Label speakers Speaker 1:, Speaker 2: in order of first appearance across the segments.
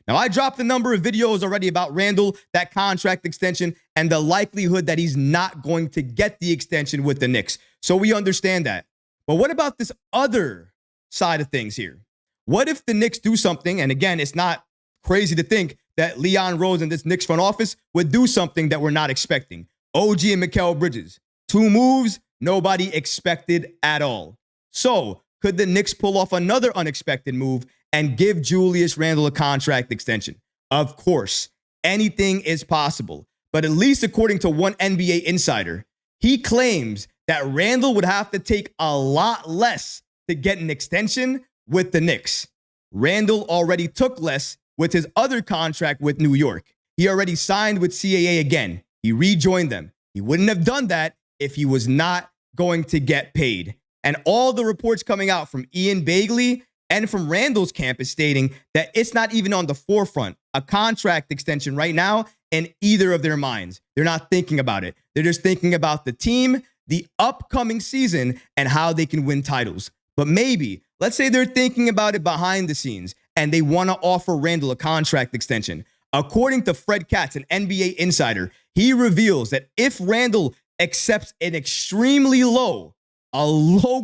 Speaker 1: Now, I dropped a number of videos already about Randle, that contract extension, and the likelihood that he's not going to get the extension with the Knicks. So we understand that. But what about this other side of things here? What if the Knicks do something, and again, it's not crazy to think that Leon Rose and this Knicks front office would do something that we're not expecting. OG and Mikal Bridges, 2 moves nobody expected at all. So could the Knicks pull off another unexpected move and give Julius Randle a contract extension? Of course, anything is possible. But at least according to one NBA insider, he claims that Randle would have to take a lot less to get an extension with the Knicks. Randle already took less with his other contract with New York. He already signed with CAA again. He rejoined them. He wouldn't have done that if he was not going to get paid. And all the reports coming out from Ian Begley and from Randle's camp is stating that it's not even on the forefront, a contract extension right now in either of their minds. They're not thinking about it. They're just thinking about the team, the upcoming season, and how they can win titles. But maybe, let's say they're thinking about it behind the scenes and they want to offer Randle a contract extension. According to Fred Katz, an NBA insider, he reveals that if Randle accepts an extremely low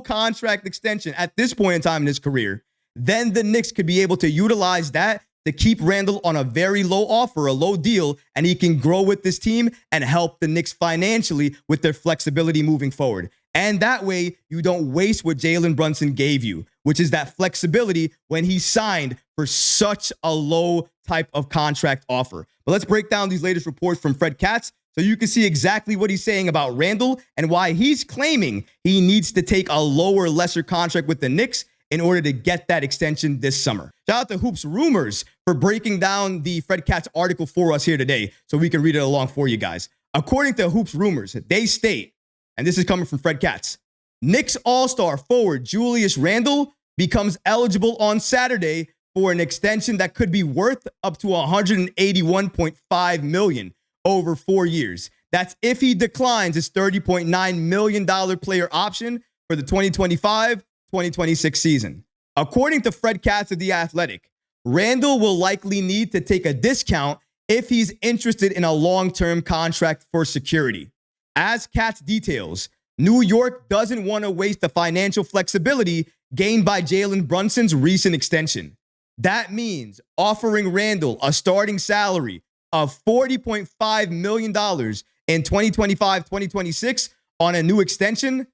Speaker 1: contract extension at this point in time in his career, then the Knicks could be able to utilize that to keep Randle on a very low offer, a low deal, and he can grow with this team and help the Knicks financially with their flexibility moving forward. And that way, you don't waste what Jalen Brunson gave you, which is that flexibility when he signed for such a low type of contract offer. But let's break down these latest reports from Fred Katz so you can see exactly what he's saying about Randle and why he's claiming he needs to take a lower, lesser contract with the Knicks in order to get that extension this summer. Shout out to Hoops Rumors for breaking down the Fred Katz article for us here today so we can read it along for you guys. According to Hoops Rumors, they state, and this is coming from Fred Katz, Knicks All-Star forward Julius Randle becomes eligible on Saturday for an extension that could be worth up to $181.5 million over 4 years. That's if he declines his $30.9 million player option for the 2025-2026 season. According to Fred Katz of The Athletic, Randle will likely need to take a discount if he's interested in a long-term contract for security. As Katz details, New York doesn't want to waste the financial flexibility gained by Jalen Brunson's recent extension. That means offering Randle a starting salary of $40.5 million in 2025-2026 on a new extension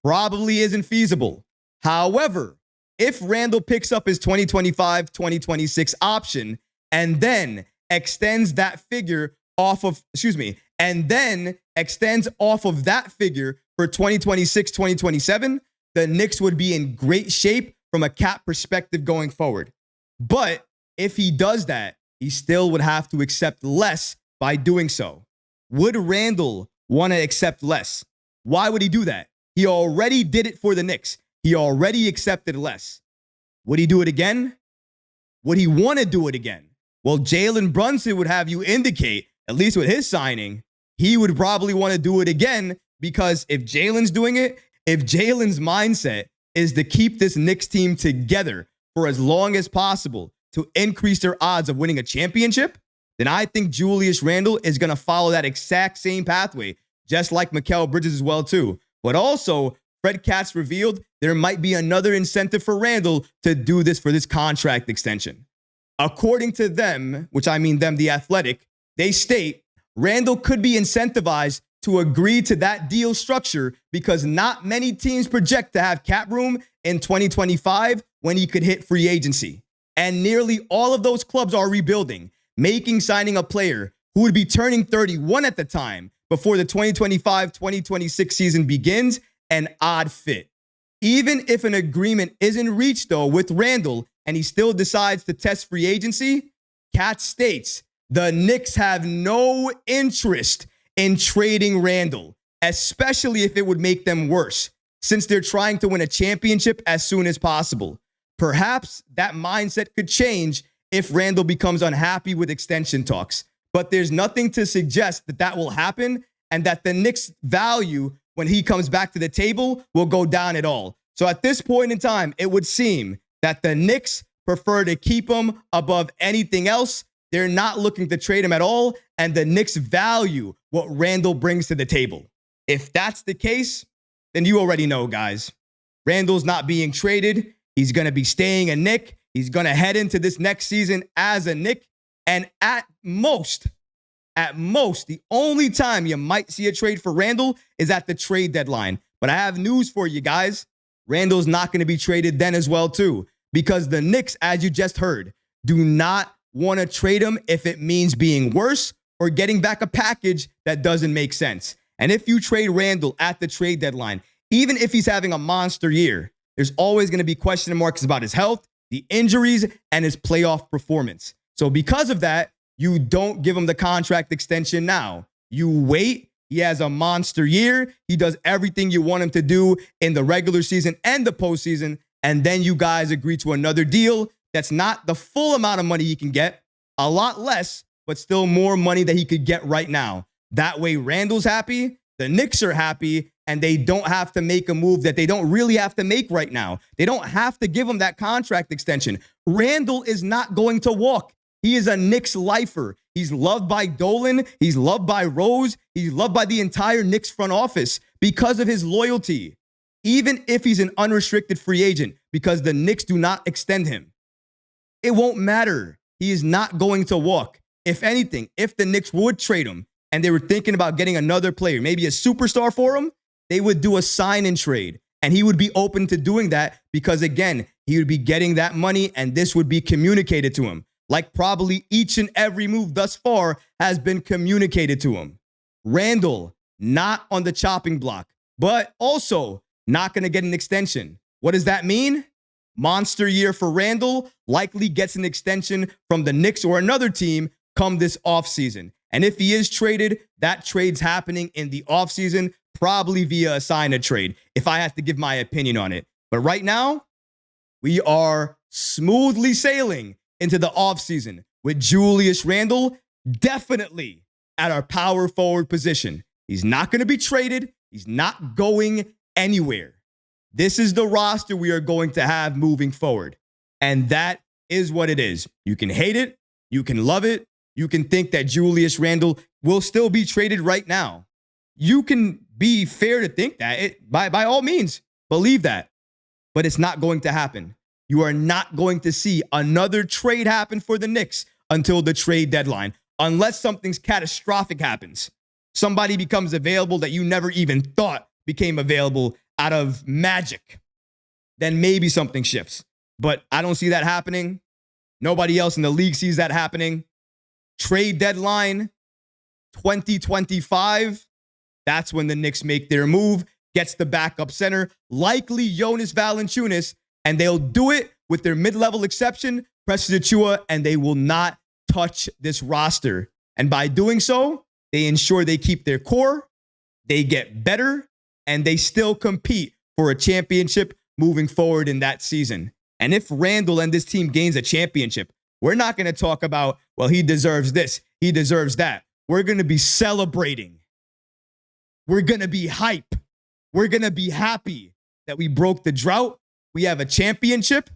Speaker 1: probably isn't feasible. However, if Randle picks up his 2025-2026 option and then extends that figure off of, extends off of that figure for 2026-2027, the Knicks would be in great shape from a cap perspective going forward. But if he does that, he still would have to accept less by doing so. Would Randle want to accept less? Why would he do that? He already did it for the Knicks. He already accepted less. Would he do it again? Would he want to do it again? Well, Jalen Brunson would have you indicate, at least with his signing, he would probably want to do it again, because if Jalen's doing it, if Jalen's mindset is to keep this Knicks team together for as long as possible to increase their odds of winning a championship, then I think Julius Randle is going to follow that exact same pathway, just like Mikal Bridges as well too. But also, Fred Katz revealed there might be another incentive for Randle to do this for this contract extension. According to them, which I mean them, The Athletic, they state Randle could be incentivized to agree to that deal structure because not many teams project to have cap room in 2025 when he could hit free agency. And nearly all of those clubs are rebuilding, making signing a player who would be turning 31 at the time before the 2025-2026 season begins an odd fit. Even if an agreement isn't reached, though, with Randle and he still decides to test free agency, Katz states the Knicks have no interest in trading Randle, especially if it would make them worse, since they're trying to win a championship as soon as possible. Perhaps that mindset could change if Randle becomes unhappy with extension talks, but there's nothing to suggest that that will happen and that the Knicks' value when he comes back to the table will go down at all. So at this point in time, it would seem that the Knicks prefer to keep him above anything else. They're not looking to trade him at all, and the Knicks value what Randle brings to the table. If that's the case, then you already know, guys. Randle's not being traded. He's going to be staying a Knick. He's going to head into this next season as a Knick. And at most, the only time you might see a trade for Randle is at the trade deadline. But I have news for you guys. Randle's not going to be traded then as well, too, because the Knicks, as you just heard, do not want to trade him if it means being worse or getting back a package that doesn't make sense. And if you trade Randle at the trade deadline, even if he's having a monster year, there's always going to be question marks about his health, the injuries, and his playoff performance. So because of that, you don't give him the contract extension now. You wait. He has a monster year. He does everything you want him to do in the regular season and the postseason. And then you guys agree to another deal that's not the full amount of money he can get, a lot less, but still more money that he could get right now. That way, Randle's happy, the Knicks are happy, and they don't have to make a move that they don't really have to make right now. They don't have to give him that contract extension. Randle is not going to walk. He is a Knicks lifer. He's loved by Dolan. He's loved by Rose. He's loved by the entire Knicks front office because of his loyalty, even if he's an unrestricted free agent, because the Knicks do not extend him. It won't matter. He is not going to walk. If anything, if the Knicks would trade him and they were thinking about getting another player, maybe a superstar for him, they would do a sign and trade. And he would be open to doing that because, again, he would be getting that money and this would be communicated to him. Like probably each and every move thus far has been communicated to him. Randle, not on the chopping block, but also not going to get an extension. What does that mean? Monster year for Randle, likely gets an extension from the Knicks or another team come this offseason. And if he is traded, that trade's happening in the offseason, probably via a sign and trade, if I have to give my opinion on it. But right now, we are smoothly sailing into the offseason with Julius Randle definitely at our power forward position. He's not going to be traded. He's not going anywhere. This is the roster we are going to have moving forward. And that is what it is. You can hate it. You can love it. You can think that Julius Randle will still be traded right now. You can be fair to think that. By all means, believe that. But it's not going to happen. You are not going to see another trade happen for the Knicks until the trade deadline, unless something's catastrophic happens. Somebody becomes available that you never even thought became available out of magic. Then maybe something shifts. But I don't see that happening. Nobody else in the league sees that happening. Trade deadline 2025. That's when the Knicks make their move, gets the backup center, likely Jonas Valanciunas, and they'll do it with their mid-level exception, Precious Achiuwa, and they will not touch this roster. And by doing so, they ensure they keep their core, they get better, and they still compete for a championship moving forward in that season. And if Randle and this team gains a championship, we're not going to talk about, well, he deserves this, he deserves that. We're going to be celebrating. We're going to be hype. We're going to be happy that we broke the drought. We have a championship,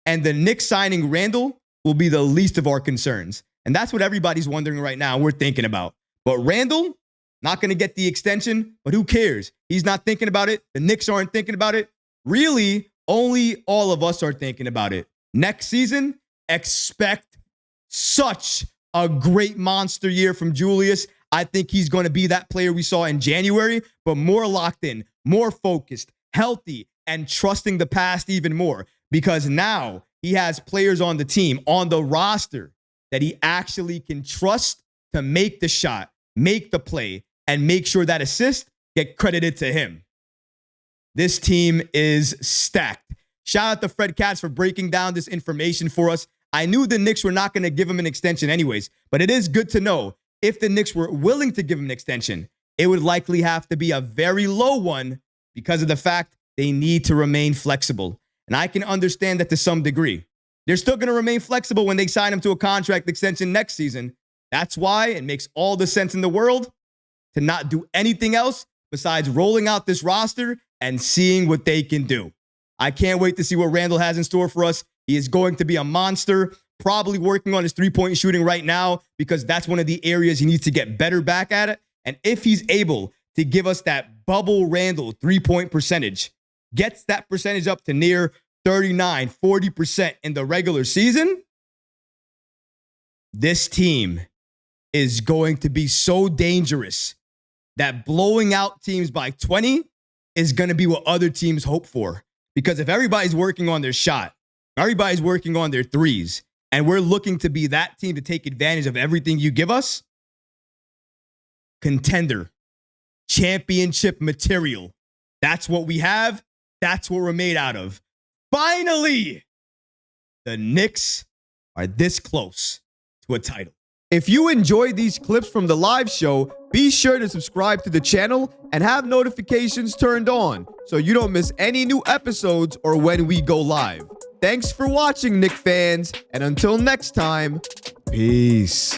Speaker 1: and the Knicks signing Randle will be the least of our concerns. And that's what everybody's wondering right now. We're thinking about. But Randle, not going to get the extension, but who cares? He's not thinking about it. The Knicks aren't thinking about it. Really, only all of us are thinking about it. Next season, expect such a great monster year from Julius. I think he's going to be that player we saw in January, but more locked in, more focused, healthy, and trusting the past even more, because now he has players on the team, on the roster, that he actually can trust to make the shot, make the play, and make sure that assist get credited to him. This team is stacked. Shout out to Fred Katz for breaking down this information for us. I knew the Knicks were not going to give him an extension anyways, but it is good to know if the Knicks were willing to give him an extension, it would likely have to be a very low one because of the fact they need to remain flexible. And I can understand that to some degree. They're still going to remain flexible when they sign him to a contract extension next season. That's why it makes all the sense in the world to not do anything else besides rolling out this roster and seeing what they can do. I can't wait to see what Randle has in store for us He is going to be a monster, probably working on his three-point shooting right now because that's one of the areas he needs to get better back at it. And if he's able to give us that bubble Randle three-point percentage, gets that percentage up to near 39, 40% in the regular season, this team is going to be so dangerous that blowing out teams by 20 is going to be what other teams hope for. Because if everybody's working on their shot, everybody's working on their threes, and we're looking to be that team to take advantage of everything you give us, contender, championship material. That's what we have. That's what we're made out of. Finally, the Knicks are this close to a title. If you enjoyed these clips from the live show, be sure to subscribe to the channel and have notifications turned on so you don't miss any new episodes or when we go live. Thanks for watching, Knicks fans, and until next time, peace.